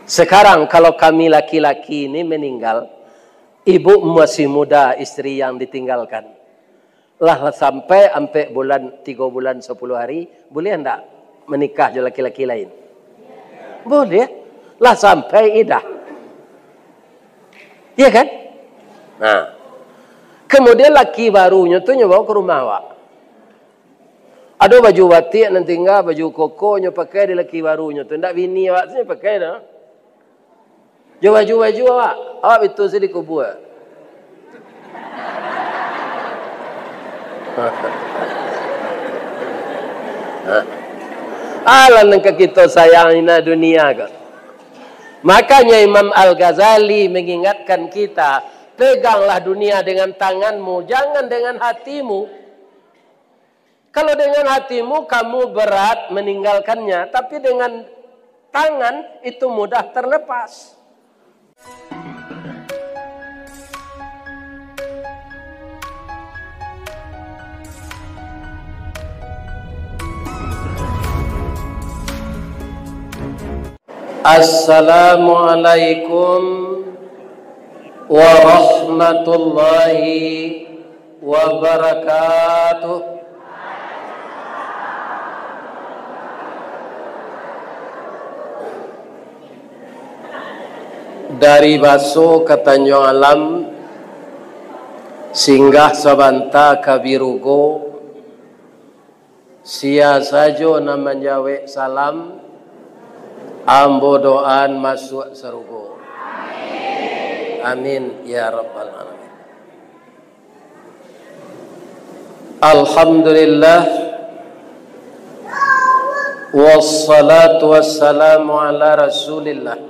Sekarang kalau kami laki-laki ini meninggal, ibu masih muda, istri yang ditinggalkan. Lah sampai bulan 3 bulan 10 hari, boleh enggak menikah dengan laki-laki lain? Boleh. Lah sampai idah. Iya kan? Nah. Kemudian laki barunya tuh nyoba ke rumah awak. Ada baju batik nanti enggak, baju kokonya pakai di laki barunya tuh. Enggak bini awak tuh pakai dah. Baju awak. Awak itu sedih kubur. Alah nengka kita sayang ina dunia kan. Makanya Imam Al-Ghazali mengingatkan kita, peganglah dunia dengan tanganmu, jangan dengan hatimu. Kalau dengan hatimu kamu berat meninggalkannya, tapi dengan tangan itu mudah terlepas. Assalamualaikum warahmatullahi wabarakatuh. Dari Baso ke Tanjung Alam, singgah sabanta ke Birugo, sia sajo namanya we salam, ambo doan masuk serugo. Amin ya rabbal alamin. Alhamdulillah wassalatu wassalamu ala rasulillah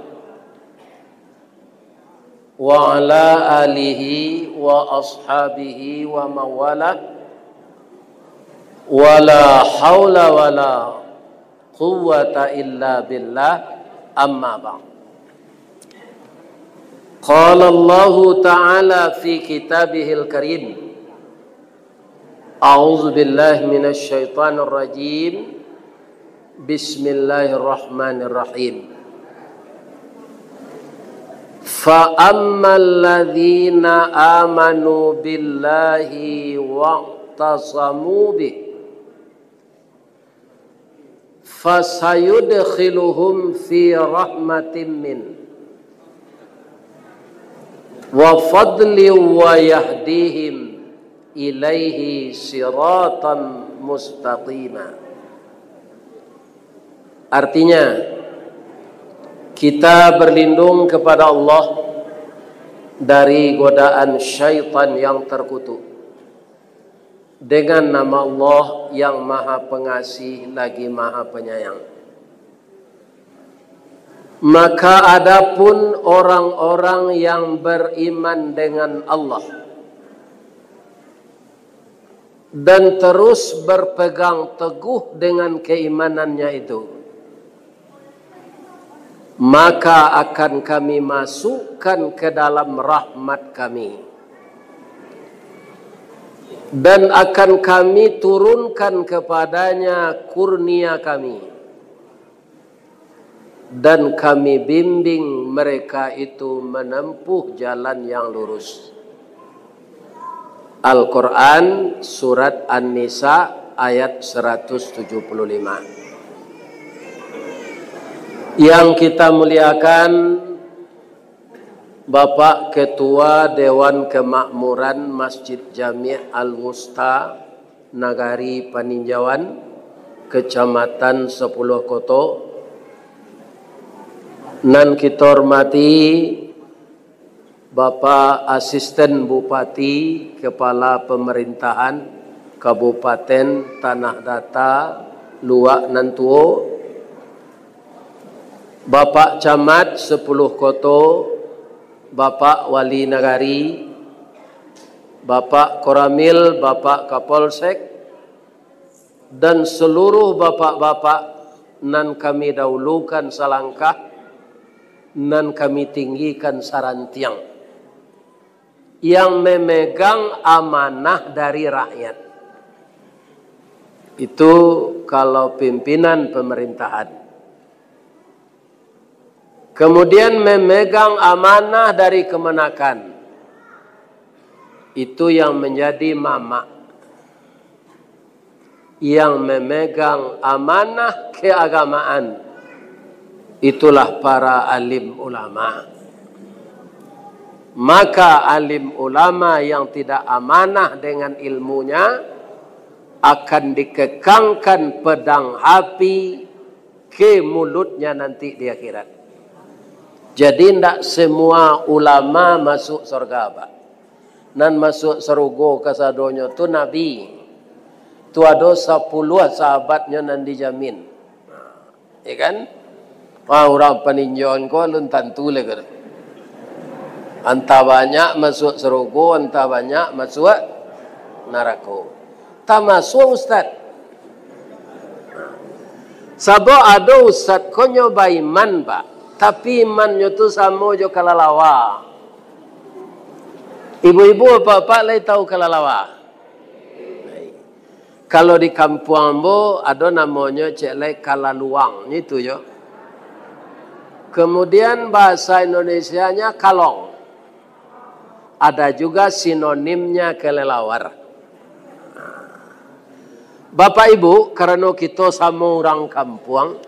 wa ala alihi wa ashabihi wa mawala wala hawla wala quwwata illa billah, amma ba'd. Qala Allah Ta'ala fi kitabihil karim, a'udzu billahi minasy syaithanir rajim, bismillahirrahmanirrahim. Fa ammal ladzina amanu billahi wa'tasamu bihi fasayudkhiluhum fi rahmatin min wa fadli wa yahdihim ilaihi siratan mustaqima. Artinya, kita berlindung kepada Allah dari godaan syaitan yang terkutuk dengan nama Allah yang maha pengasih lagi maha penyayang. Maka adapun orang-orang yang beriman dengan Allah dan terus berpegang teguh dengan keimanannya itu, maka akan kami masukkan ke dalam rahmat kami, dan akan kami turunkan kepadanya kurnia kami, dan kami bimbing mereka itu menempuh jalan yang lurus. Al-Quran surat An-Nisa ayat 175. Yang kita muliakan Bapak Ketua Dewan Kemakmuran Masjid Jami' Al-Wusta Nagari Paninjauan, Kecamatan 10 Koto, nan kita hormati Bapak Asisten Bupati Kepala Pemerintahan Kabupaten Tanah Data Luak Nantuo, Bapak Camat 10 Koto, Bapak Wali Nagari, Bapak Koramil, Bapak Kapolsek, dan seluruh bapak-bapak nan kami dahulukan salangkah, nan kami tinggikan sarantiang, yang memegang amanah dari rakyat. Itu kalau pimpinan pemerintahan. Kemudian memegang amanah dari kemenakan. Itu yang menjadi mama. Yang memegang amanah keagamaan. Itulah para alim ulama. Maka alim ulama yang tidak amanah dengan ilmunya akan dikekangkan pedang api ke mulutnya nanti di akhirat. Jadi tidak semua ulama masuk surga, Pak. Nan masuk surga kasadonyo tu Nabi. Tu ada 10 sahabatnya nan dijamin. Ya kan? Wah, orang peninjauan ko luntan tule ke. Entah banyak masuk surga, entah banyak masuk neraka. Tak masuk ustaz. Sabab ada ustaz ko nyoba iman, Pak. Tapi imannya tu sama jo kalalawa. Ibu-ibu bapak lai tahu kalalawa. Kalau di kampung ambo ada namanya cek lai kalaluang, itu jo. Kemudian bahasa Indonesianya kalong. Ada juga sinonimnya kelelawar. Bapak Ibu, karena kita sama orang kampung,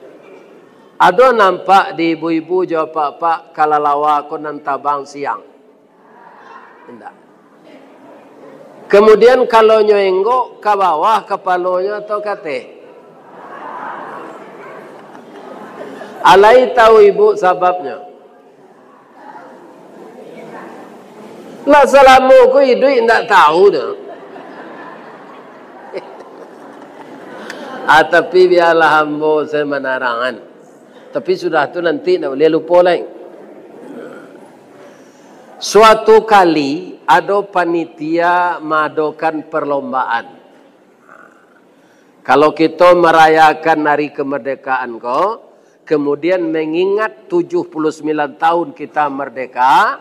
ada nampak di ibu-ibu jawab pak kalalawa ko nan tabang siang. Tidak. Kemudian kalau nyoenggo ke bawah kepalanya atau kate. Alai tahu ibu sebabnya. Lah salamu ku hidup tidak tahu dah. Tapi biarlah hamba saya menarangan. Tapi sudah tu nanti nak boleh lupa lain. Suatu kali ada panitia mengadakan perlombaan. Kalau kita merayakan hari kemerdekaan ko, kemudian mengingat 79 tahun kita merdeka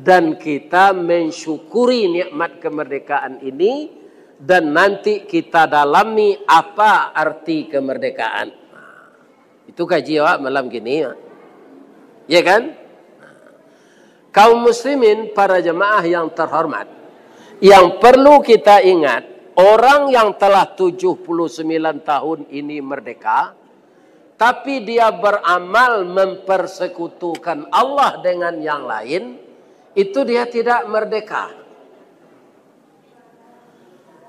dan kita mensyukuri nikmat kemerdekaan ini dan nanti kita dalami apa arti kemerdekaan. Itu kaji awak malam gini. Ya kan? Kaum muslimin, para jemaah yang terhormat, yang perlu kita ingat, orang yang telah 79 tahun ini merdeka, tapi dia beramal mempersekutukan Allah dengan yang lain, itu dia tidak merdeka.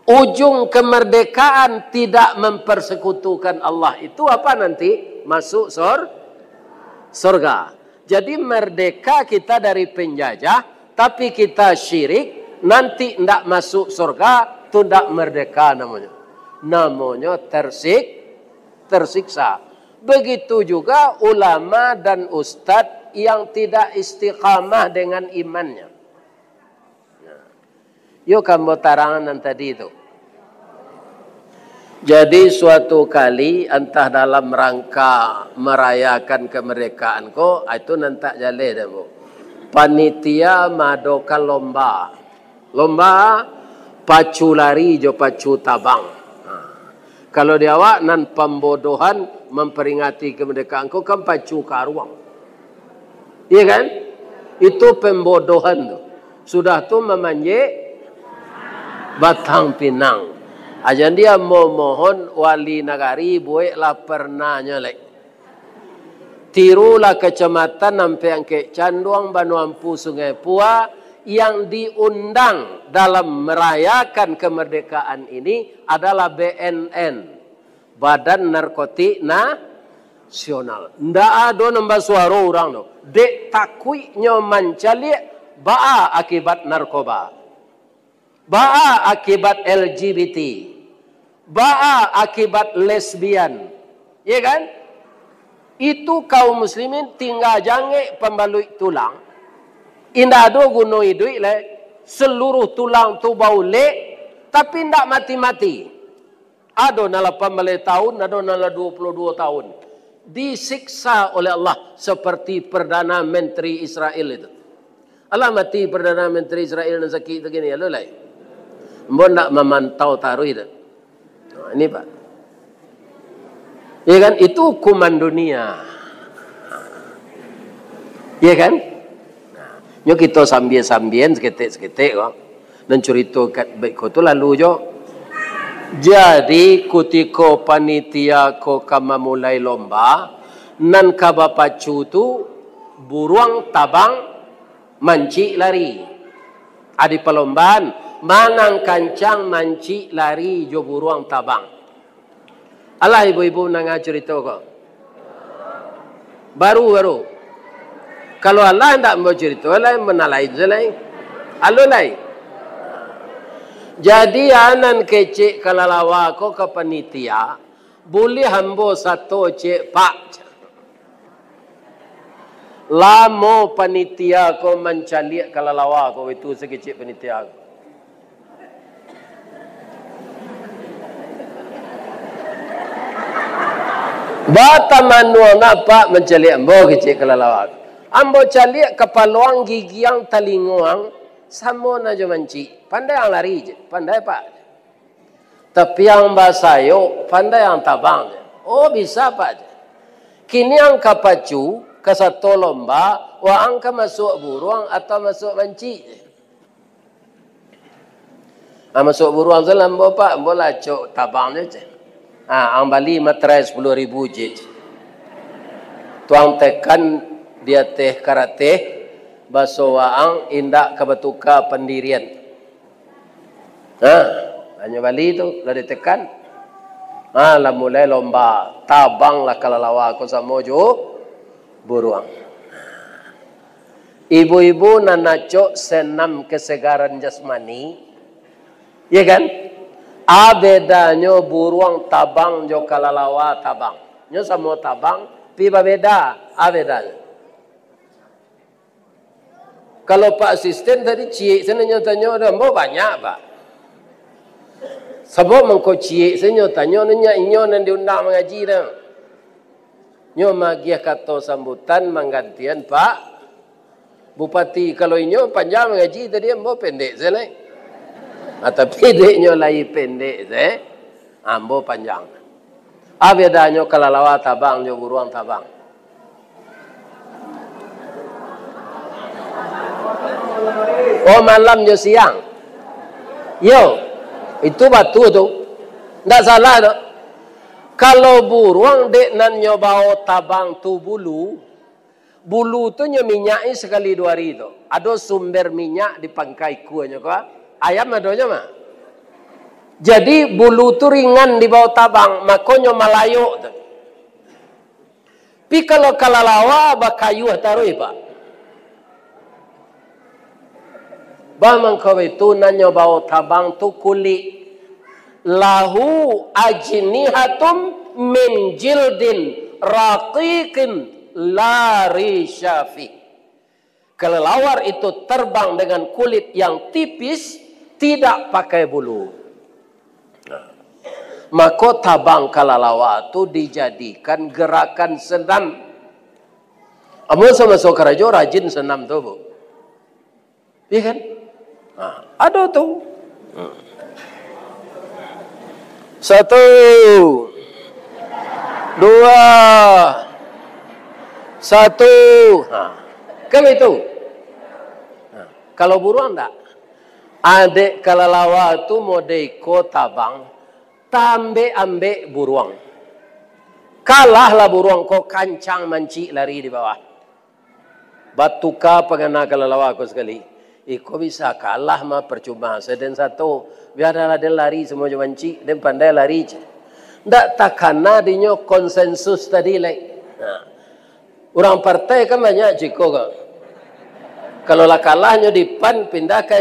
Ujung kemerdekaan tidak mempersekutukan Allah itu apa nanti? Masuk surga. Jadi merdeka kita dari penjajah, tapi kita syirik, nanti tidak masuk surga, itu tidak merdeka namanya. Namanya tersiksa. Begitu juga ulama dan ustadz yang tidak istiqamah dengan imannya. Yuk kamu tarangan tadi itu. Jadi suatu kali entah dalam rangka merayakan kemerdekaan ko, itu nanti jale dah bu. Panitia mengadakan lomba. Lomba pacu lari jo pacu tabang. Kalau di awak nan pembodohan memperingati kemerdekaan ko kan pacu karuang. Iya kan? Itu pembodohan tu. Sudah tu memanjek batang pinang. Ajan dia mohon wali nagari buatlah pernah nyalek. Tirulah kecamatan sampai angke Canduang, Banuampu, Sungai Pua yang diundang dalam merayakan kemerdekaan ini adalah BNN, Badan Narkotik Nasional. Ndak ada nambah suara orang tu. Dek takui nyoman calik baa akibat narkoba. Baa akibat LGBT. Baa akibat lesbian. Ya kan? Itu kaum muslimin tinggal jange pembalui tulang. Indah ada guna hidup le. Seluruh tulang tu bau lek. Tapi tidak mati-mati. Ada nala 18 tahun, ada nala 22 tahun. Disiksa oleh Allah. Seperti Perdana Menteri Israel itu. Allah mati Perdana Menteri Israel dan sakit begini. Ya lulai. Mbak nak memantau taruh itu. Nah, ini Pak. Ya kan? Itu hukuman dunia. Ya kan? Nyo kita sambian-sambian seketik-seketik kok. Dan cerita kat baik ko tu lalu jo. Jadi ketika panitia ko kama mulai lomba, nan kabapacu tu buruang tabang manci lari. Adi perlombaan manang kancang manci lari jo buruang tabang. Alah ibu-ibu nang cerita kok. Baru. Kalau Allah tidak mau cerita, Allah menalain lain. Alo lain. Jadi anan kecik kalalawa ko ke panitia, boleh hambo satu cek pak. Lamo panitia ko mencaliak kalalawa ko itu sekecik panitia ko. Bata manual napa mencaliak ambo kecik kalalawa ko. Ambo caliak kepaluang gigiang talinguang samo na jo manci. Pandai yang lari je, pandai pak. Tapi yang basayo, pandai yang tabang je. Oh bisa pak je. Kini yang kapacu, ke satu lomba, wa angka masuk buruang atau masuk manci je. Masuk buruang je lambo pak, ambo lacok tabang je. Ang Bali materai 10,000 je. Tuang tekan dia teh karate, baso waang indak kebetuka pendirian. Hanya Bali tu dah ditekan. Lah mulai lomba tabang lah kalalawa ko sa mojo buruang. Ibu-ibu nanacok senam kesegaran jasmani. Ya kan? Bedanya buruang tabang jo kalalawa tabang. Nyo samo tabang piba beda. Bedanya. Kalau Pak Asisten tadi cik sana tanya dah banyak pak. Sebab mengko cik saya tanya nanya inyo nan diundang mengaji dah. Nyo magia kata sambutan menggantian Pak Bupati. Kalau inyo panjang mengaji tadi ambo pendek saya. Tapi dek nyo lai pendek saya. Ambo panjang. Beda nyo kalalawa tabang nyo buruang tabang. Oh malam nyo siang. Yo. Itu batu tu. Tak salah tu. Kalau buruang dek nan nyobao tabang tu bulu. Bulu tu nyo minyai sekali 2 hari tu. Ada sumber minyak di pangkai kuahnya ko. Ayam adanya mah. Jadi bulu tu ringan di bawah tabang. Maka nyo malayuk tu. Pi kalau kalalawa bakayu taruh pak. Bahman kau itu nanyo bawa tabang tu kulit lahu ajnihatum min jildin raqiqin la rishafi. Kelelawar itu terbang dengan kulit yang tipis, tidak pakai bulu. Maka tabang kalalawa itu dijadikan gerakan senam. Amun sama sokarajo rajin senam tu bu. Iya kan? Ada tu. 1, 2, satu. Kan itu. Kalau buruan tak? Adik kalalawa tu modeko tabang, ambek buruang. Kalahlah buruang ko kancang manci lari di bawah. Batuka pengena kalalawa ko sekali. Kok bisa kalah mah percuma. Seden satu biarlah dia lari semua manci, dia pandai lari. Ndak takana dinyo konsensus tadi lagi. Orang partai kan banyak jiko kan. Kalau lah kalahnya di PAN pindah ke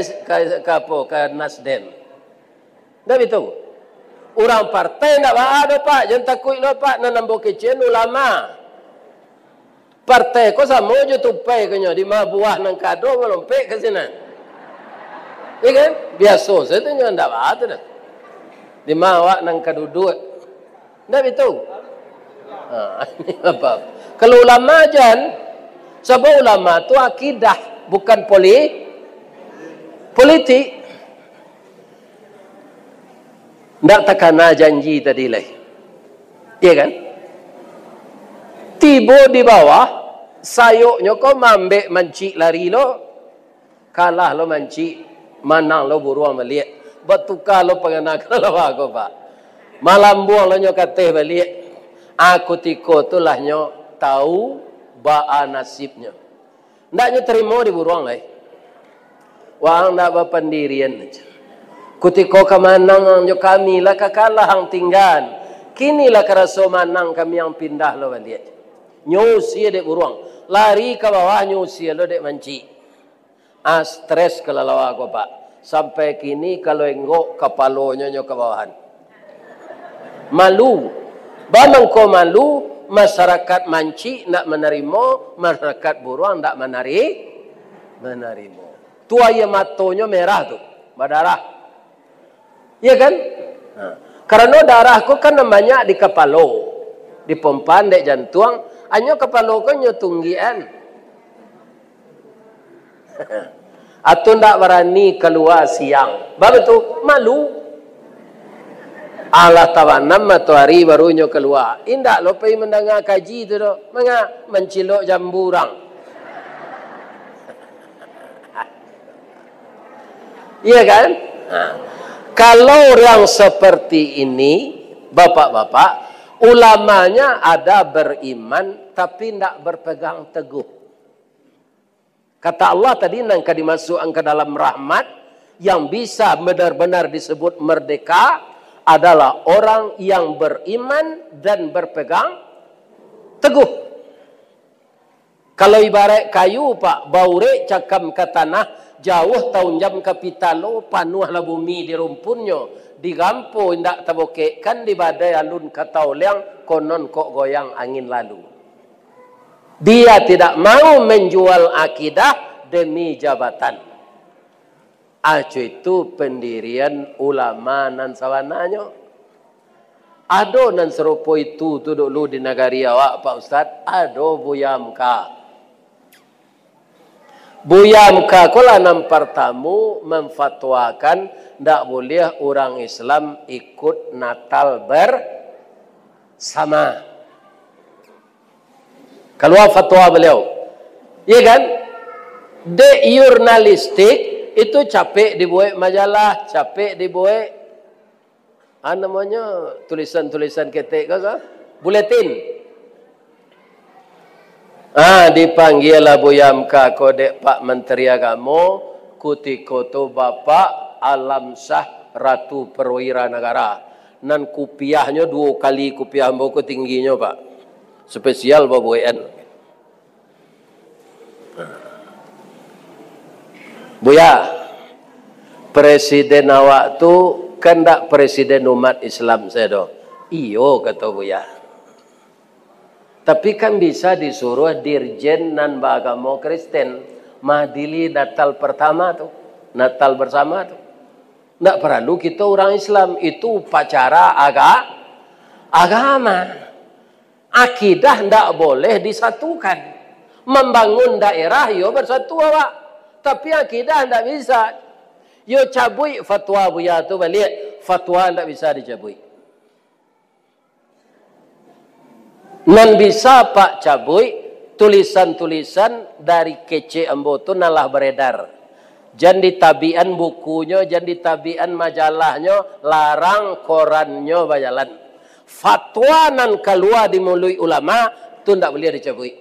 Nasdem. Ndak betul. Orang partai ndak ada pak, jangan takut lo pak nak nambah kecil ulama. Partai ko sama je tupai kanya di mah buah nang kado melompek ke sini. Iya kan? Biasa saya tu ndak ada dah. Di mah awak nang kaduduk. Ndak betul. Ini apa? Kalau ulama jan, sebab ulama tu akidah bukan politik. Ndak takana janji tadi lah. Iya kan? Tiba di bawah sayuknya kau mambek mancik lari lo. Kalah lo mancik. Manang lo buruang balik. Bertukar lo pengenak lo aku pak. Malam buang lo nyokateh balik. Aku tiko tu lah nyok tahu ba'a nasibnya. Ndaknya terima di buruang lah. Wang ndak berpendirian aja. Kutiko kemanang nyok kami lah kakalah hang tinggal. Kinilah kerasa manang kami yang pindah lo balik. Nyusi dek buruang. Lari ke bawah nyusi lo dek mancik. Stres kelalawa aku pak. Sampai kini kalau enggok kepalonya nyok ke bawahan. Malu. Bamang ko malu, masyarakat manci nak menerima, masyarakat buruang tak menerima. Tua ya matonya merah tu, berdarah. Ya kan? Karena darahku kan namanya di kepalo, di pompan, di jantung, hanya kepalo ko nyotunggian. Atau ndak berani keluar siang. Baru tu malu. Allah tawanam matahari barunya keluar. Indak lo pergi mendengar kaji tu doh. Menga mencilok jamburang. Iya kan? Kalau orang seperti ini, bapak-bapak, ulamanya ada beriman tapi tidak berpegang teguh. Kata Allah tadi nangka dimasukkan ke dalam rahmat yang bisa benar-benar disebut merdeka adalah orang yang beriman dan berpegang teguh. Kalau ibarat kayu pak, baure cakam ke tanah, jauh tahun jam kapitalo, panuhlah bumi di rumpunnya, digampo indak tabokekkan di badai alun katau liang, konon kok goyang angin lalu. Dia tidak mau menjual akidah demi jabatan. Acu itu pendirian ulama nan sawananya. Ado nan serupa itu tu dulu di negari awak Pak Ustaz. Ado Buyamka. Buyamka kala nam pertamu memfatwakan ndak boleh orang Islam ikut Natal bersama. Keluar fatwa beliau. Iya kan? Jurnalistik itu capek dibuat majalah, capek dibuat namanya tulisan-tulisan ketek ke buletin. Dipanggil lah Buyamka kodek Pak Menteri Agama, kutiko tu Bapak Alam Sah Ratu Perwira Negara. Nan kupiahnya 2 kali kupiah mboko tingginya Pak. Spesial babuan. Buya, presiden awak tu kan tak presiden umat Islam saya doh. Iyo kata Buya. Tapi kan bisa disuruh dirjen nan beragama Kristen madili Natal pertama tu, Natal bersama tu. Tak perlu kita orang Islam itu upacara agama. Akidah tak boleh disatukan. Membangun daerah yo bersatu awak. Tapi akidah tidak bisa. Yo cabui fatwa Buya tu balik. Fatwa tidak bisa dicabui. Nan bisa Pak cabui tulisan-tulisan dari kece ambo tu nalah beredar. Jangan ditabian bukunya, jangan ditabian majalahnya, larang korannya bajalan. Fatwa nan keluar di mulut ulama tu tidak boleh dicabui.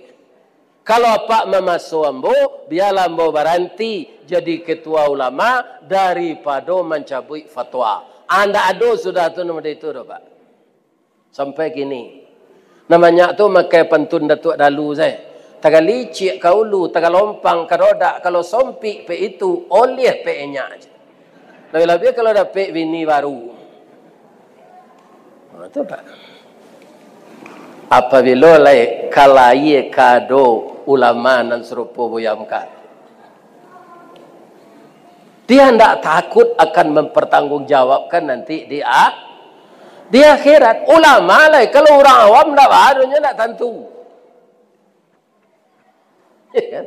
Kalau Pak memasuk ambo, biarlah ambo berhenti jadi ketua ulama daripada mencabut fatwa. Anda ada sudah tu nama itu dah Pak. Sampai kini. Namanya tu makai pantun Datuk Dalu saya. Tagal licik kau lu, tagal lompang karodak, kalau sompik pe itu oleh pe nya aja. Lebih-lebih kalau dapat bini baru. Itu Pak. Apabila lai kalai kado ulama nan serupa Buyamka. Dia tidak takut akan mempertanggungjawabkan nanti di akhirat. Ulama lah, kalau orang awam tidak barunya tidak tentu. Ya kan?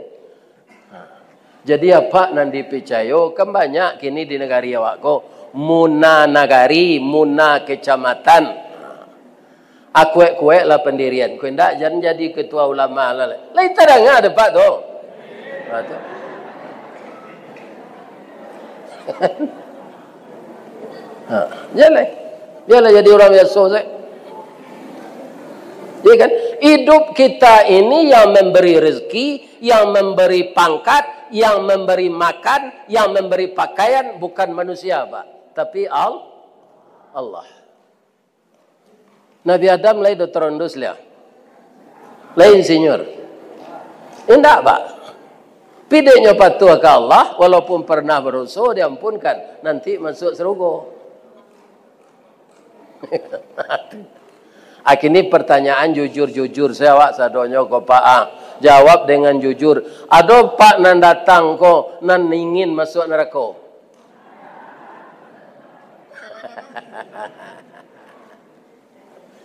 Jadi apa nan dipercaya kan banyak kini di negari awak ko muna nagari, muna kecamatan. Akuek-kuek lah pendirian. Kau ndak jangan jadi ketua ulama lah. Lain terang ada Pak tu. Jalan jadi orang biasa saya. Ya kan? Hidup kita ini yang memberi rezeki, yang memberi pangkat, yang memberi makan, yang memberi pakaian bukan manusia, Pak, tapi Allah. Nabi Adam lain dokter ondus lah. Lain insinyur. Tidak, Pak. Pidenya patuh ke Allah, walaupun pernah berusaha diampunkan, nanti masuk surga. Akhirnya pertanyaan jujur-jujur saya awak sadonyo ko Pak jawab dengan jujur. Ada Pak nan datang ko nan ingin masuk neraka.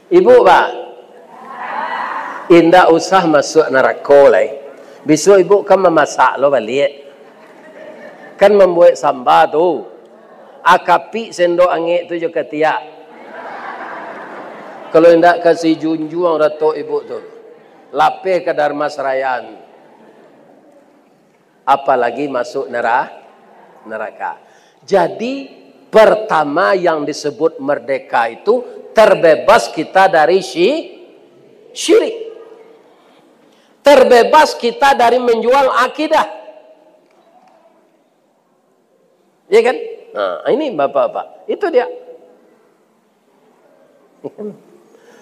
Ibu Pak, indah usah masuk neraka lah. Besok ibu kan memasak lo balik. Kan membuat sambal tu. Akapi sendok angin tu juga tiak. Kalau tidak kasih junjung Datuk Ibu tu. Lapih ke Dharma Serayan. Apalagi masuk neraka. Jadi pertama yang disebut merdeka itu terbebas kita dari syirik. Terbebas kita dari menjual akidah. Ya kan? Nah, ini Bapak-bapak. Itu dia.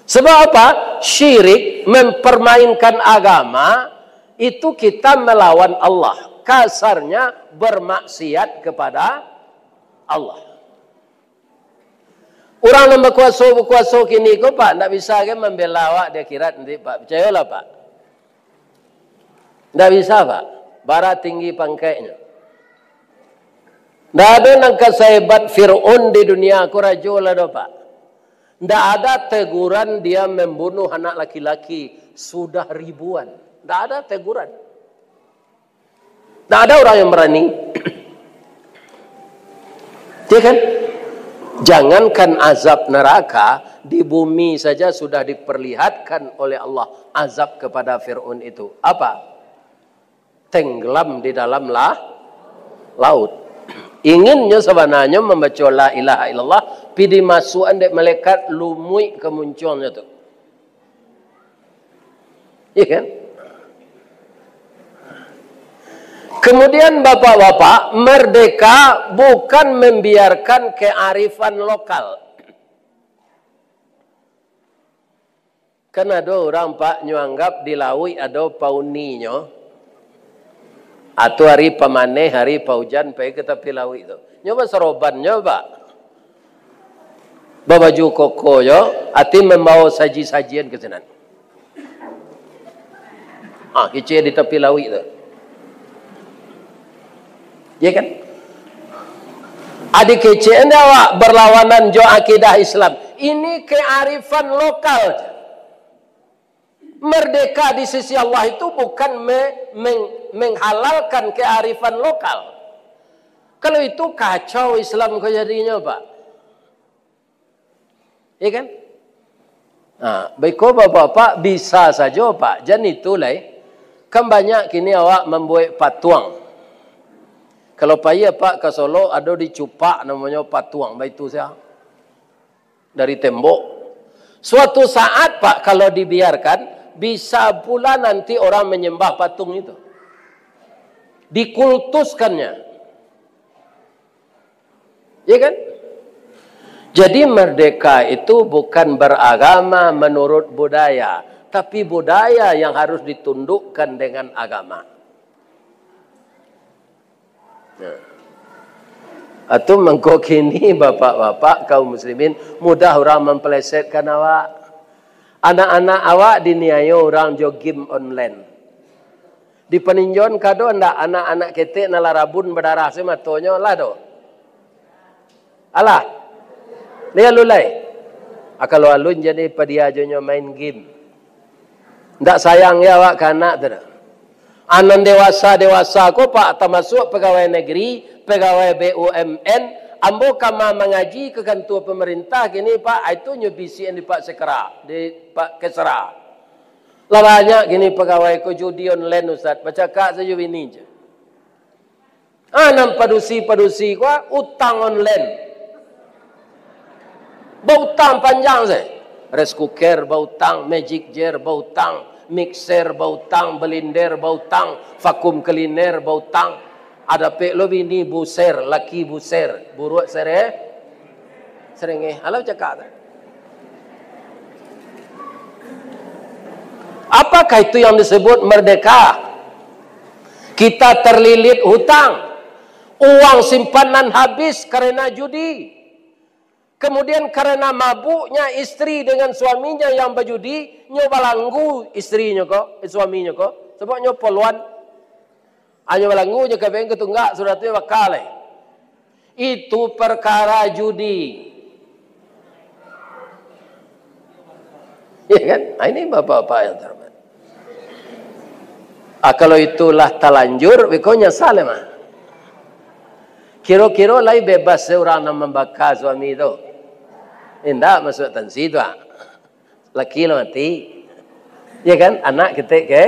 Sebab apa? Syirik mempermainkan agama itu kita melawan Allah. Kasarnya bermaksiat kepada Allah. Orang yang berkuasa kini ko Pak, tidak bisa kan membela awak di akhirat nanti Pak. Percayalah Pak. Tidak bisa Pak. Bara tinggi pangkainya. Tidak ada yang kesehebat Fir'aun di dunia aku rajul ada Pak. Tidak ada teguran dia membunuh anak laki-laki sudah ribuan. Tidak ada teguran. Tidak ada orang yang berani. Ya kan? Jangankan azab neraka, di bumi saja sudah diperlihatkan oleh Allah azab kepada Fir'aun itu. Apa? Tenggelam di dalam laut. Inginnya sebenarnya membaca la ilaha illallah, pidi masukan dek malaikat lumui kemunculnya tu. Iya kan? Kemudian bapak-bapak, merdeka bukan membiarkan kearifan lokal. Kan ada orang Pak nyuanggap di laut ada pauninyo. Atau hari pamaneh, hari paujan, pergi ke tepi laut itu. Nyoba seroban, nyoba. Babaju koko yo, ati membawa saji-sajian ke sana. Kecil di tepi laut itu. Ya kan? Adik kecil anda awak berlawanan jo akidah Islam. Ini kearifan lokal. Merdeka di sisi Allah itu bukan menghalalkan kearifan lokal. Kalau itu kacau Islam kau jadinya Pak. Ya kan? Baik bapak-bapak bisa saja Pak. Jangan itulah. Kan banyak kini awak membuat patuang. Kalau payah Pak ke Solo ada di Cupak namanya patuang. Baik itu saya. Dari tembok. Suatu saat Pak kalau dibiarkan bisa pula nanti orang menyembah patung itu. Dikultuskannya. Ya kan? Jadi merdeka itu bukan beragama menurut budaya. Tapi budaya yang harus ditundukkan dengan agama. Atau mengkokini bapak-bapak kaum muslimin mudah orang mempelesetkan awak. Anak-anak awak diniayo orang jogim online. Di peninjauan kado ndak anak-anak ketek nalarabun berdarah sematonya lah do. Alah. Dia lulai. Kalau alun jadi padiajonya main game. Ndak sayang ya awak ke anak tu. Anak dewasa ko Pak termasuk pegawai negeri, pegawai BUMN, ambo kama mengaji ke kantor pemerintah gini Pak, itu nyobisi di Pak Sekera, di Pak Kesera. Lah banyak gini pegawai ko judi online Ustaz, baca kak saja ini je. Nam padusi kuah utang online. Bautang panjang saya. Rice cooker bautang, magic jar bautang, mixer bautang, blender bautang, vacuum cleaner bautang. Ada pek lo bini buser, laki buser, buruk sere, serenge. Alau cakap tak? Apakah itu yang disebut merdeka? Kita terlilit hutang, uang simpanan habis karena judi. Kemudian karena mabuknya istri dengan suaminya yang berjudi, nyoba langgu istrinya kok, suaminya kok, sebab nyoba poluan. Hanya melanggunya ke bengkel tunggak suratnya bakal. Itu perkara judi. Ya kan? Ini bapak-bapak yang terhormat. Kalau itulah talanjur, bekonya salah mah. Kira-kira lai bebas seorang yang membakar suami itu. Tidak masuk tansi itu. Laki lo mati. Ya kan? Anak kita ke.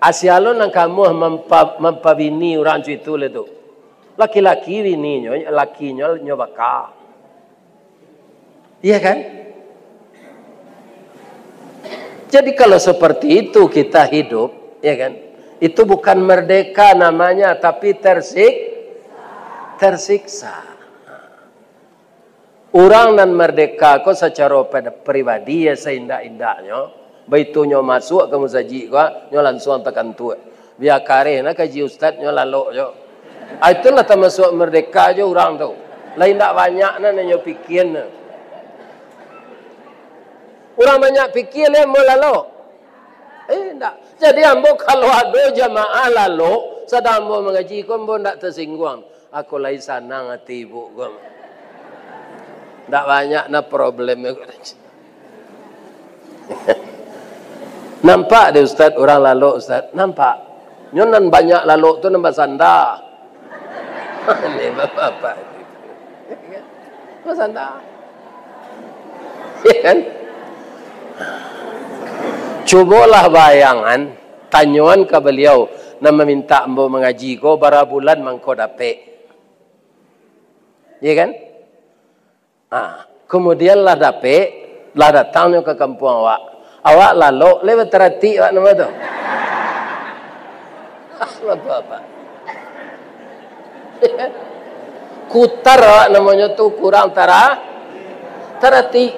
Asyalon yang kamu mempabini orang itu itu. Laki-laki bininya, lakinya nyobaka. Iya kan? Jadi kalau seperti itu kita hidup, ya kan? Itu bukan merdeka namanya, tapi tersiksa. Orang nan merdeka kok secara pribadi ya seindah-indahnya. Baitunya masuk ke musaji gua nyo langsung tekan tu. Biar kare na kaji ustaz nyo lalu jo. Itulah termasuk merdeka jo orang tu. Lain tak banyak na nyo pikir na. Orang banyak pikir le mau lalu. Tak. Jadi ambo kalau ada jamaah lalu sedang ambo mengaji ko ambo ndak tersinggung. Aku lai sanang hati ibu gua. Ndak banyak na problem. Nampak deh Ustaz orang lalu Ustaz, nampak. Nyonan banyak lalu tu nambah sanda. Ini bapak-bapak. Nambah sanda. Ya kan? Cubalah bayangan, tanyuan ke beliau nak meminta ambo mengaji ko bara bulan mangko dape. Ya kan? Kemudian lah dape, lah datangnya ke kampung awak. Awak lalu lewat terati awak nama tu. Apa-apa. Kutar awak namanya tu kurang terati.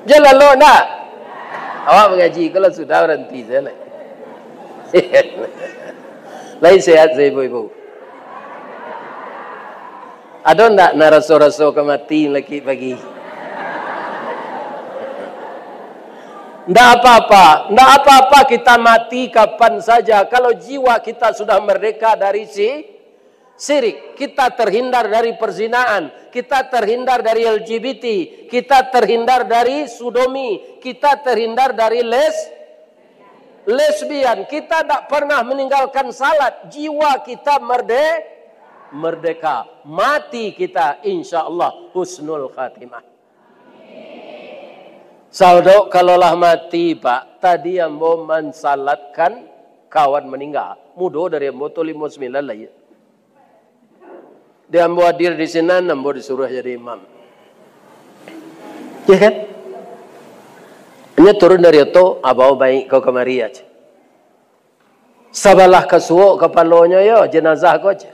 Dia lalu nak. Awak mengaji kalau sudah berhenti saya lah. Lain sehat saya ibu-ibu. Ada tak naraso-raso kemati lagi pagi? Tidak apa-apa kita mati kapan saja. Kalau jiwa kita sudah merdeka dari syirik. Kita terhindar dari perzinaan. Kita terhindar dari LGBT. Kita terhindar dari sodomi. Kita terhindar dari lesbian. Kita tidak pernah meninggalkan salat. Jiwa kita merdeka. Mati kita insya-Allah husnul khatimah. Saudara, kalaulah mati Pak, tadi ambo mensalatkan kawan meninggal. Mudo dari ambo tu 59 lah ya. Dia ambo hadir di sini, ambo disuruh jadi imam. Ya kan? Hanya turun dari itu, abau baik kau kemari aja. Sabalah kesuuk kepalanya ya, jenazah kau aja.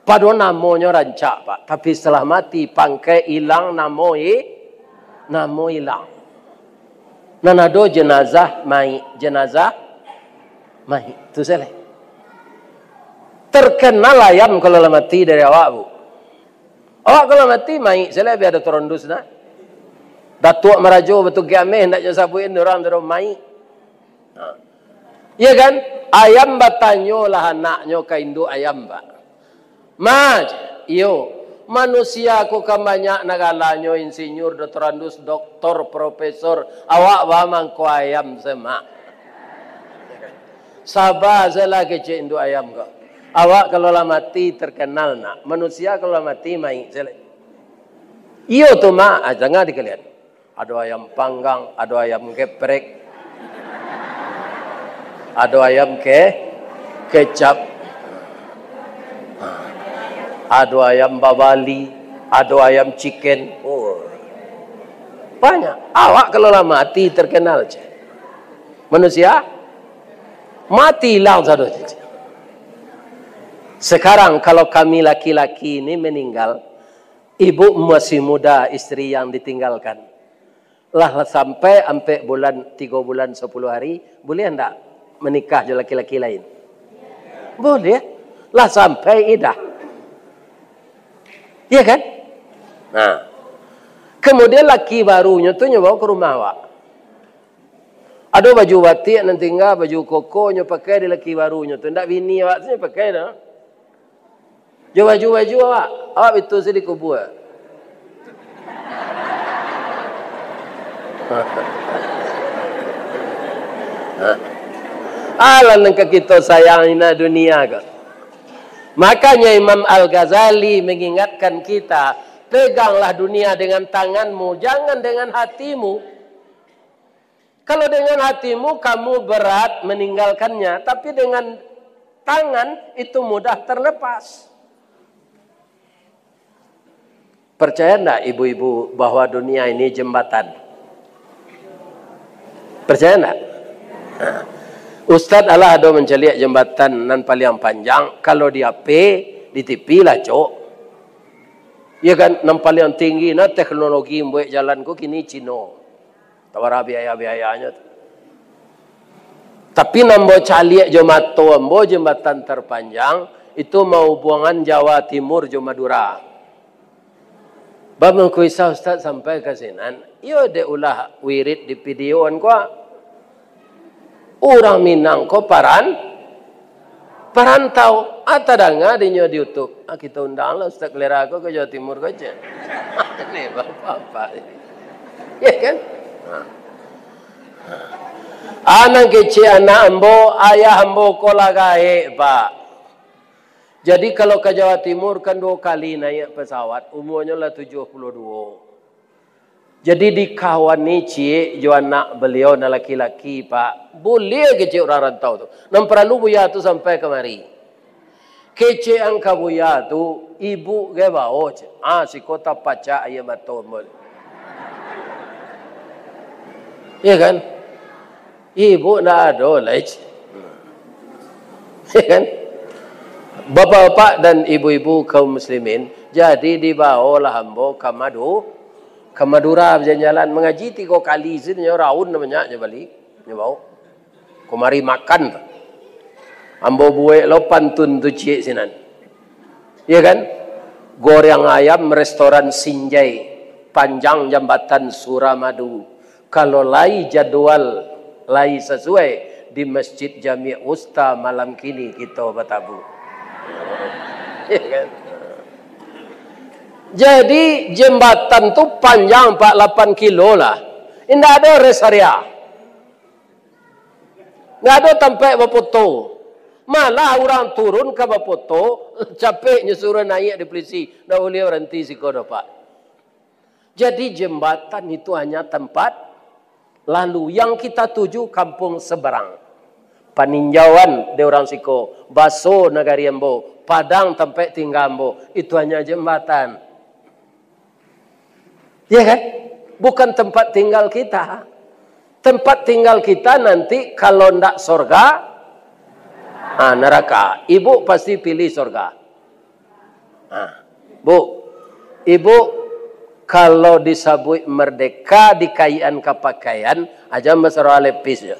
Padahal namanya rancak Pak. Tapi setelah mati, pangkai hilang namanya. Namo hilang. Nanado jenazah mai. Itu salah. Terkenal ayam kalau mati dari awak bu. Awak kalau mati mai. Salah biar ada terondus na. Datuk merajo betul gameh nak sabuin orang mai. Ya kan? Ayam batanyo lah anaknya ke induk ayam ba. Maj, yo. Manusia aku kan banyak nagalanya insinyur, doktorandus, doktor, profesor. Awak bamang ko ayam semak. Sabar saya lagi cik induk ayam kau. Awak kalau lah mati terkenal nak. Manusia kalau lah mati main. Iyo tu mak, jangan dikalian. Ada ayam panggang, ada ayam geprek, ada ayam kecap, ada ayam babali, ada ayam chicken. Oh, banyak. Awak kalau lah mati terkenal je. Manusia mati hilang satu. Sekarang kalau kami laki-laki ini meninggal, ibu masih muda, istri yang ditinggalkan. Lah sampai bulan 3 bulan 10 hari, boleh enggak menikah dengan laki-laki lain? Boleh. Lah sampai idah. Iya kan? Nah. Kemudian laki barunya tu nyoba ke rumah awak. Ada baju batik nanti tinggal, baju koko nyo pakai di laki barunya tu. Ndak bini awak tu pakai dah. Jo baju awak betul sedih kubur. Alah nengka kita sayang ina dunia ke. Makanya Imam Al-Ghazali mengingatkan kita, peganglah dunia dengan tanganmu, jangan dengan hatimu. Kalau dengan hatimu kamu berat meninggalkannya, tapi dengan tangan itu mudah terlepas. Percaya enggak ibu-ibu bahwa dunia ini jembatan? Percaya enggak? Ustaz Allah ada menceliak jembatan nan paling panjang. Kalau dia di TV lah cok. Ya kan, nan paling tinggi na teknologi buat jalan ko kini Cino. Tawara biaya-biayanya. Tapi nambo caliak jomato ambo jembatan terpanjang itu mau buangan Jawa Timur jo Madura. Babang kuisa Ustaz sampai ke sinan, yo de ulah wirid di videoan ko. Orang Minang ko parantau atadanga di YouTube. Kita undang lah Ustaz Kelera ko ke Jawa Timur ko aja. Ini bapak-bapak. Ya kan? Anak kecil anak ambo, ayah ambo ko lagahe, Pak. Jadi kalau ke Jawa Timur kan 2 kali naik pesawat, umurnya lah 72. Jadi di kawan ni cik, jo anak beliau na laki-laki Pak, boleh ke cik orang rantau tu. Nam perlu buya tu sampai kemari. Kecik angka buya tu, ibu ke bawa cik. Si kota pacak ayam atau mul. Ya kan? Ibu nak ada lah cik. Ya kan? Bapak-bapak dan ibu-ibu kaum muslimin, jadi dibawalah hambo ke Madura berjalan mengaji 3 kali sini raun namanya balik bawa kemari makan ambo buat lo pantun tu cik sinan. Ya kan? Goreng ayam restoran Sinjai, panjang jambatan Suramadu. Kalau lai jadwal lai sesuai di Masjid Jami' Usta malam kini kita bertabu. Ya kan? Jadi jembatan tu panjang 48 kilo lah. Tidak ada rest area. Tidak ada tempat berfoto. Malah orang turun ke berfoto, capeknya suruh naik di polisi. Dah boleh berhenti si kodoh Pak. Jadi jembatan itu hanya tempat lalu. Yang kita tuju kampung seberang. Paninjauan de orang siko, Baso negari ambo, Padang tempat tinggal ambo, itu hanya jembatan. Ya kan? Bukan tempat tinggal kita. Tempat tinggal kita nanti kalau ndak surga, neraka. Ibu pasti pilih surga. Bu, ibu kalau disebut merdeka di kayaan kepakaian, aja masalah lepis ya.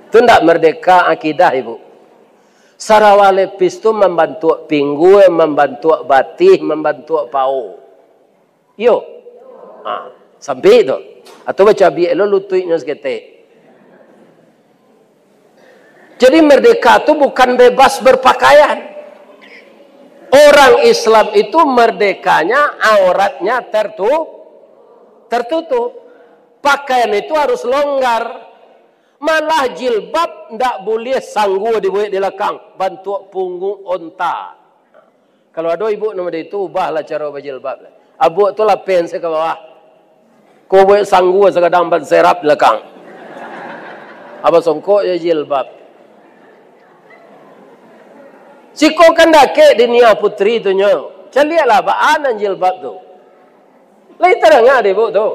Itu tidak merdeka akidah ibu. Sarawak lepis itu membantu pinggu, membantu batih, membantu pau. Yo. Sampai itu. Atau baca biar lo lututnya sekete. Jadi merdeka itu bukan bebas berpakaian. Orang Islam itu merdekanya auratnya tertutup. Pakaian itu harus longgar. Malah jilbab ndak boleh sanggup dibuat di belakang, bantu punggung onta. Kalau ada ibu nama dia itu, ubahlah cara berjilbab. Abu tu lah pen saya ke bawah. Kau buat sanggup sekadang ban serap di belakang. Apa songkok ya jilbab. Siko kan dake di nia putri tu nyo. Calialah baanan jilbab tu. Lai terang ada ibu tu.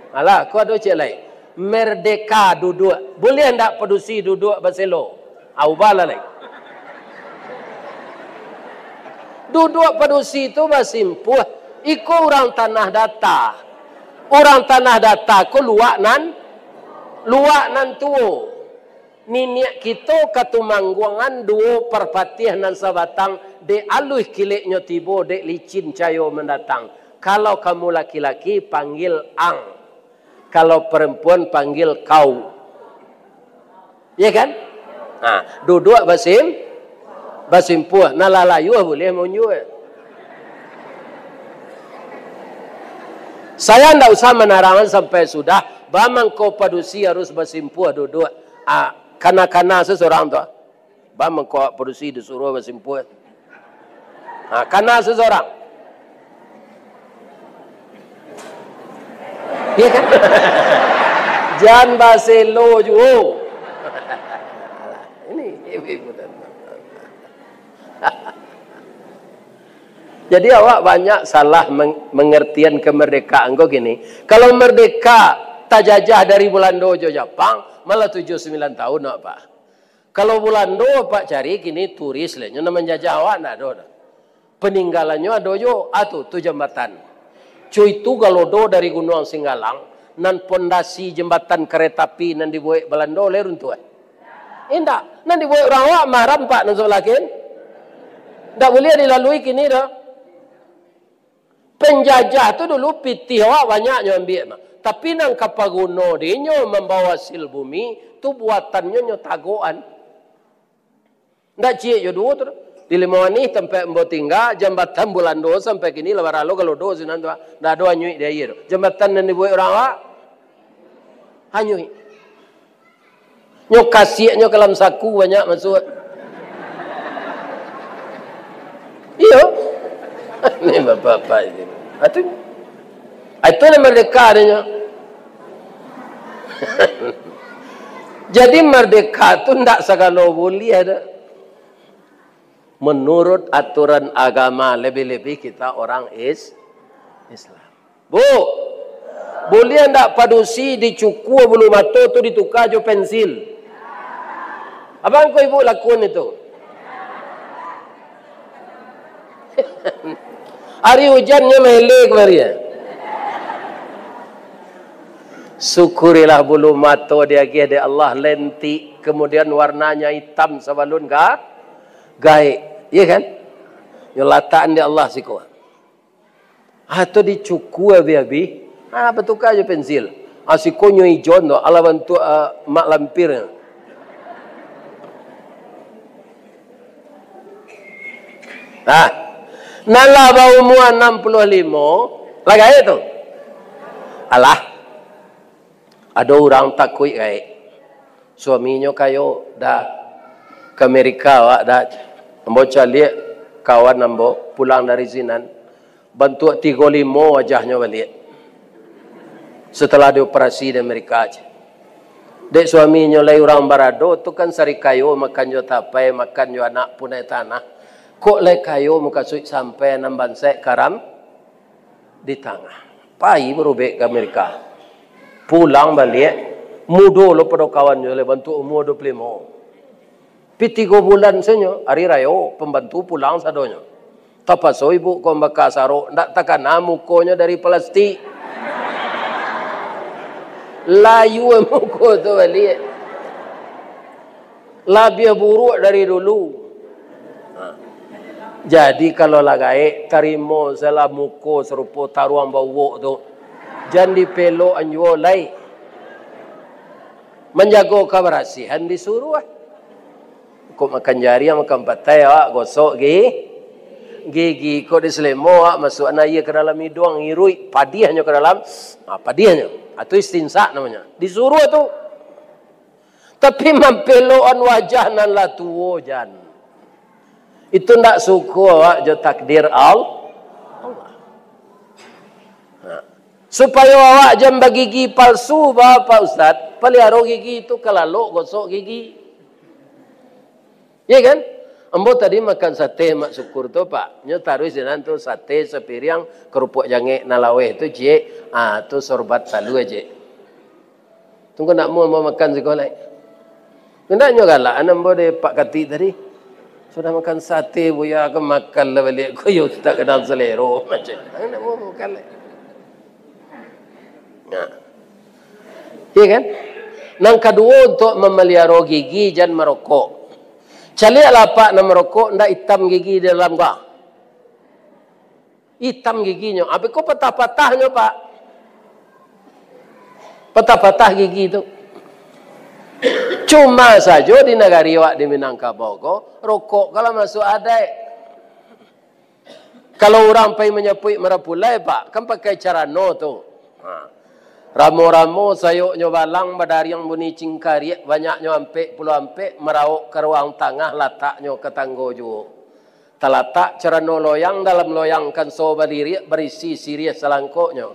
Alah, kau ada cik lai. Merdeka duduk. Boleh ndak produksi duduk berselo? Ubahlah lai. Duduk produksi tu bersimpuh. Iko orang tanah data. Orang tanah data ko luak nan tuo. Niniak kita katumangguangan dua perpatih nan sabatang de aluh kiliknya tibo de licin cayo mendatang. Kalau kamu laki-laki panggil ang. Kalau perempuan panggil kau. Ya kan? Nah, duduk basimpuh. Nalalayu boleh menyuah. Saya tidak usah menarangan sampai sudah. Bamang kau padusi harus basimpuh duduk. Kana-kana seseorang tu. Bamang kau padusi disuruh basimpuh. Kana seseorang. Ya kan? Jangan baselo juga. Ini ibu-ibu. Jadi awak banyak salah mengertian kemerdekaan kau gini. Kalau merdeka tak jajah dari Belanda Jepang, malah 79 tahun nak Pak. Kalau Belanda Pak cari gini turis lah, yang menjajah awak nak ada. Peninggalannya ada jo, tu jembatan. Cuy itu kalau do dari Gunung Singgalang, nan pondasi jembatan kereta api nan dibuat Belanda oleh runtuh. Indak, nan dibuat orang awak maram Pak nan solakin. Ndak boleh dilalui kini dah. Penjajah tu dulu pitih awak banyaknya ambil. Tapi nang kapaguno dinyo membawa sil bumi tu buatannya nyo tagoan. Ndak cie yo dua tu. Di Limawani tempat embo tinggal jambatan Bulando sampai kini lawaralo kalau do sinan tu ndak do anyui dia ye. Jambatan nan dibuat orang awak anyui. Nyo kasiaknya kelam saku banyak masuk. Iyo. Ini bapak-bapak ini. Itu nama merdeka adanya. Jadi merdeka tu ndak segala boleh ada. Menurut aturan agama lebih-lebih kita orang Islam. Bu, boleh ndak padusi dicukur bulu mata tu ditukar jo pensil? Abang kau ibu lakukan itu? Hari hujannya melek Maria. Syukurilah bulu mata dia ada Allah lenti, kemudian warnanya hitam sebalun gaik. Iya kan? Yang lataan di Allah siko. Atau dicukur biabi. Betukar aja pensil. Siko nyo ijon do ala bantu mak lampir. Nala bau umur 65 lagi itu. Alah. Ada orang takut gaik. Suaminya kayo dah ke Amerika wak dah. Ambo calik kawan ambo pulang dari Zinan. Bantu 35 wajahnya balik. Setelah dioperasi di Amerika aja. Dek suaminya lai orang barado tu kan sari kayu makan jo tapai makan jo anak punai tanah. Kok lai kayu muka suik sampai namban sek karam di tengah. Pai berubek ke Amerika. Pulang balik mudo lo pada kawan jo le bantu umur 25. Pi 3 bulan senyo hari raya pembantu pulang sadonya. Tapaso ibu ko makasaro ndak takana mukonya dari plastik. Layu muko tu balik. Labia buruk dari dulu. Jadi kalau lagai tarimo salah muko serupa taruang bau tu. Jangan dipelo anjo lai. Menjaga kebersihan disuruh. Kok makan jari makan patai awak gosok gigi kok diselemo awak masuk anaya ke dalam hidung ngirui padiahnya ke dalam padiahnya atau istinsa namanya disuruh tu Tapi mampeloan wajah nan lah tuo jan. Itu ndak suku awak jo takdir Allah. Supaya awak jam bagi gigi palsu Pak Ustaz, pelihara gigi itu kelaluk gosok gigi. Ya kan? Ambo tadi makan sate mak syukur tu Pak. Nyo taruh sinan tu sate sepiriang kerupuk jange nalawe tu je. Tu sorbat salu aje. Tunggu nak mau makan sekolah. Kendak nyo galak ambo de Pak Kati tadi. Sudah makan sate buya ke makan lah balik koyo tak kedal selero macam. Nak mau makan lah. Nah. Iya kan? Nang kedua untuk memelihara gigi jangan merokok. Calilah Pak nak merokok ndak hitam gigi dalam gua. Hitam giginya. Apa kau patah-patahnya Pak? Patah-patah gigi itu. Cuma saja di negara awak di Minangkabau rokok kalau masuk ada. Kalau orang pergi menyepui merapulai Pak, kan pakai cara no tu. Ramo-ramo sayuknya balang badari yang bunyi cingkari banyaknya ampe puluh ampe merauk ke ruang tengah lataknya ke tanggo juga. Talatak cerano loyang dalam loyang kan so berdiri berisi sirih selangkoknya.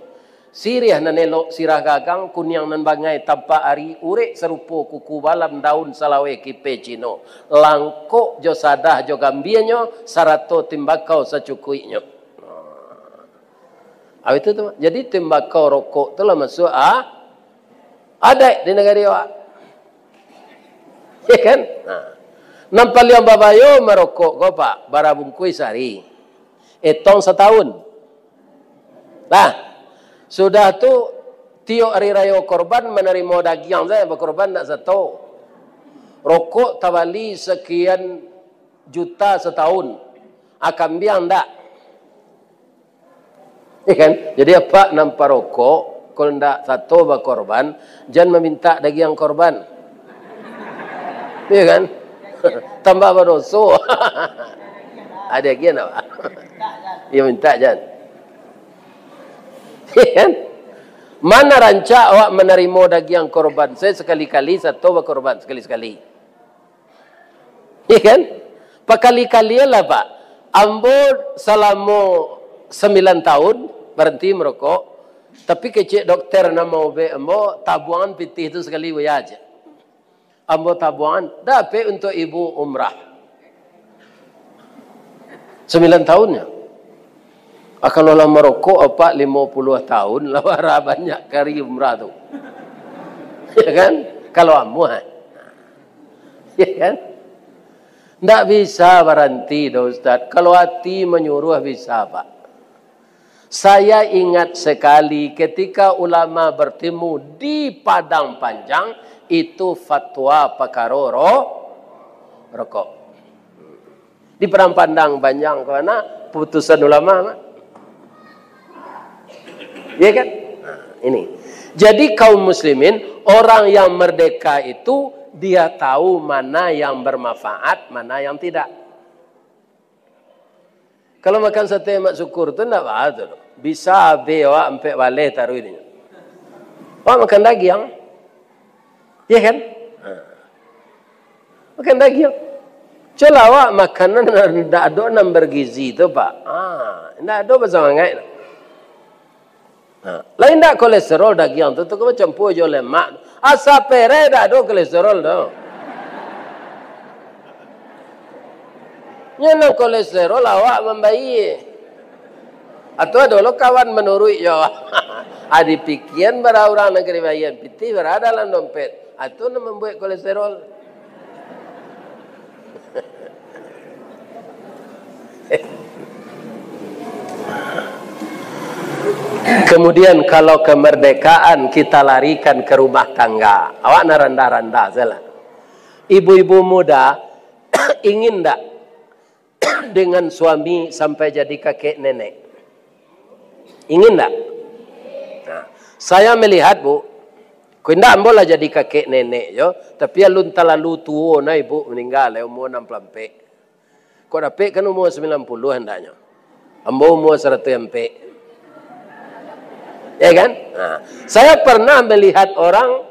Sirih nan elok sirah gagang kunyang nan bangai tampak ari urek serupa kuku balam daun salawe kipe cino. Langkok jo sadah jo gambiannya sarato timbakau secukuinya. Itu tu. Jadi tembakau rokok tu lah masuk ada di negara awak. Ya kan? Nampak yang babayo merokok kau Pak, barabungkui sehari. Etong setahun. Nah, sudah tu tiok hari raya korban menerima daging saya berkorban tak satu. Rokok tawali sekian juta setahun. Akan biang tak? Ya kan? Jadi apa nampak rokok, kalau tidak satu berkorban, jangan meminta daging korban. Ya kan? Tambah berdosa. Ada lagi apa? Ya minta jangan. Ya kan? Mana rancak awak menerima daging korban? Saya sekali-kali satu berkorban, sekali-sekali. Ya kan? Pakali-kali lah Pak. Ambo selama 9 tahun berhenti merokok, tapi kecik dokter nama obe ambo tabuan pitih itu sekali aja. Ambo tabuan dapat untuk ibu umrah 9 tahunnya. Kalau lah merokok apa 50 tahun lawara banyak kali umrah tu. Ya kan? Kalau ambo ya kan? Tak bisa berhenti dah Ustaz. Kalau hati menyuruh bisa Pak. Saya ingat sekali ketika ulama bertemu di Padang Panjang, itu fatwa perkara rokok. Di Padang Panjang mana putusan ulama. Ya kan? Ini. Jadi kaum muslimin, orang yang merdeka itu dia tahu mana yang bermanfaat, mana yang tidak. Kalau makan sate mak syukur tu tak apa. Bisa habis awak sampai balik taruh ini. Awak makan daging. Ya kan? Makan daging. Coba awak makanan tidak ada yang bergizi tu Pak. Tidak ada bersemangat. Lain tak kolesterol daging tu kau campur je lemak. Asap pere tak ada kolesterol tu. Yang kolesterol awak membaik. Atau ada lo kawan menurut yo. Adi pikiran orang negeri bayan piti berada dalam dompet. Atau membuat kolesterol. Kemudian kalau kemerdekaan kita larikan ke rumah tangga. Awak nak rendah-rendah salah. Ibu-ibu muda ingin tak dengan suami sampai jadi kakek nenek? Ingin tak? Nah, saya melihat Bu, kau tidak boleh jadi kakek nenek yo, tapi alun terlalu tua na ibu meninggal umur 60. Kau dapat kan umur 90 hendaknya. Ambo umur 100 MP. Ya kan? Nah, saya pernah melihat orang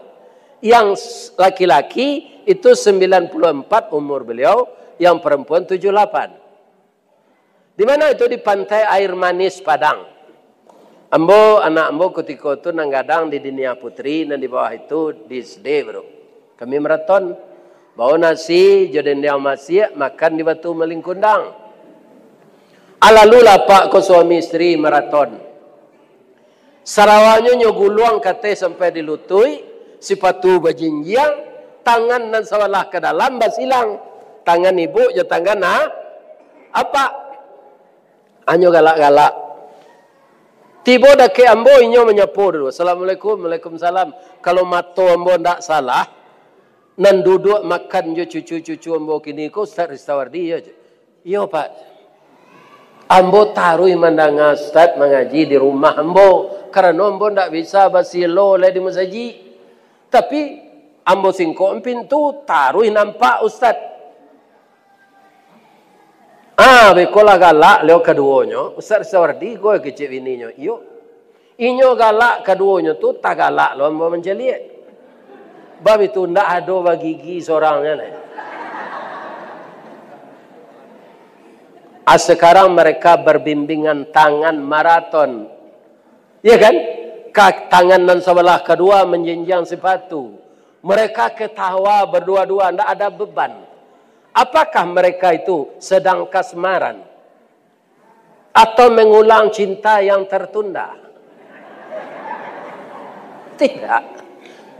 Yang laki-laki itu 94 umur beliau, yang perempuan 78. Di mana itu? Di pantai air manis Padang. Anak ambo ketika itu nanggadang di Dinia Putri, dan di bawah itu di SD bro. Kami maraton, bawa nasi, jodoh yang masih makan di batu melingkundang. Alalulah pak ko suami istri maraton. Sarawanya nyoguluang kate sampai dilutui, sipatu bajinjiang, tangan dan sawalah ke dalam basilang. Tangan ibu je tangan apa? Anyo galak-galak. Tiba dah ke ambo inyo menyapu dulu. Assalamualaikum, waalaikumsalam. Kalau mato ambo ndak salah, nan duduk makan jo cucu-cucu ambo kini ko Ustaz Ristawardi yo. Yo pak. Ambo taruh mandang Ustaz mengaji di rumah ambo. Karena ambo ndak bisa basilo le di masjid. Tapi ambo singkong pintu taruh nampak Ustaz. Bekola galak leo keduanya. Ustaz Ristawardi gue kecil ininya. Yo. Inyo galak keduanya tu tak galak lo ambo menceliak. Bab itu ndak ada bagi gigi seorangnya lah. Sekarang mereka berbimbingan tangan maraton. Ya kan? Tangan dan sebelah kedua menjenjang sepatu. Mereka ketawa berdua-dua, ndak ada beban. Apakah mereka itu sedang kasmaran? Atau mengulang cinta yang tertunda? Tidak.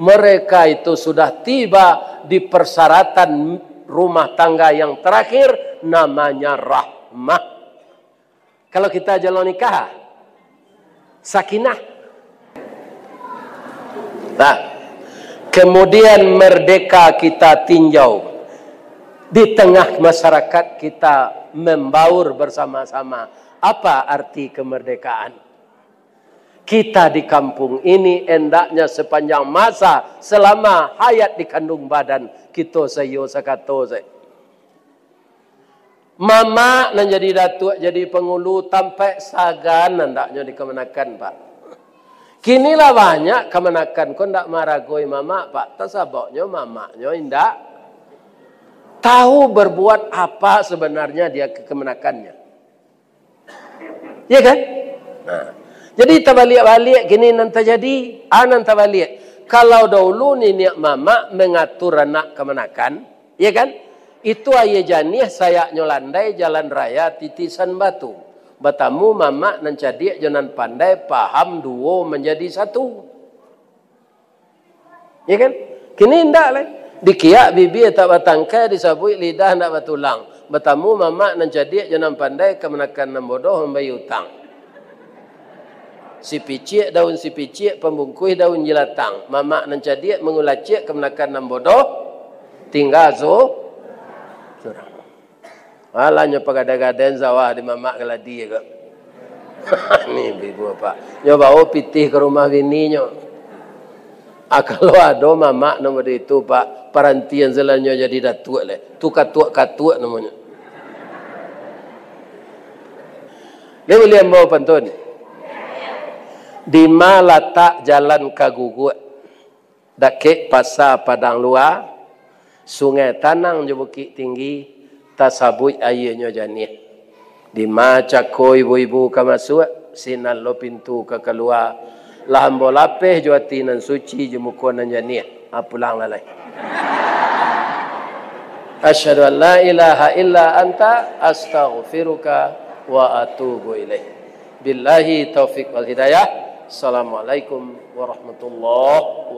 Mereka itu sudah tiba di persyaratan rumah tangga yang terakhir, namanya rahmah. Kalau kita jalan nikah, sakinah. Nah, kemudian merdeka kita tinjau. Di tengah masyarakat kita membaur bersama-sama. Apa arti kemerdekaan? Kita di kampung ini hendaknya sepanjang masa selama hayat di kandung badan kita sayo sakato saya. Mama nan jadi datuk jadi pengulu tampai sagan hendaknya dikemenakan pak. Kinilah banyak kemenakan kau ndak maragoi mama pak. Tasaboknya mamanya indak tahu berbuat apa sebenarnya dia kemenakannya. Ya kan? Nah. Jadi terbalik-balik gini nanti jadi, nanti balik. Kalau dahulu nenek mama mengatur anak kemenakan, ya kan? Itu ayah janih saya nyolandai jalan raya titisan batu. Batamu mama nancadik jangan pandai paham duo menjadi satu. Ya kan? Kini ndak lah. Dikiak bibi tak batangkai, disabui lidah ndak batulang. Batamu mama nancadik jangan pandai kemenakan nambodoh membayar utang. Si picik daun si picik pembungkus daun jelatang. Mama nancadik mengulacik kemenakan nambodoh tinggal surang. Alanya pagada-gadan sawah di mama keladi ke. Ni bibu apa? Nyoba pitih ke rumah bininya. Kalau ada mama nomor itu pak perantian selanjutnya jadi datuk le. Tu katuk namanya. Dia boleh bawa pantun. Di mana letak jalan kagugut, dakik pasar Padang Luar, sungai Tanang je Bukit Tinggi, tasabut airnya janih. Di mana cako ibu-ibu ke masuk, sinan lo pintu ke keluar, lahan bolapeh juati nan suci je muka nan janih. Pulang lalai. Asyhadu an la ilaha illa anta astaghfiruka wa atubu ilaih. Billahi taufiq wal hidayah. Assalamualaikum warahmatullahi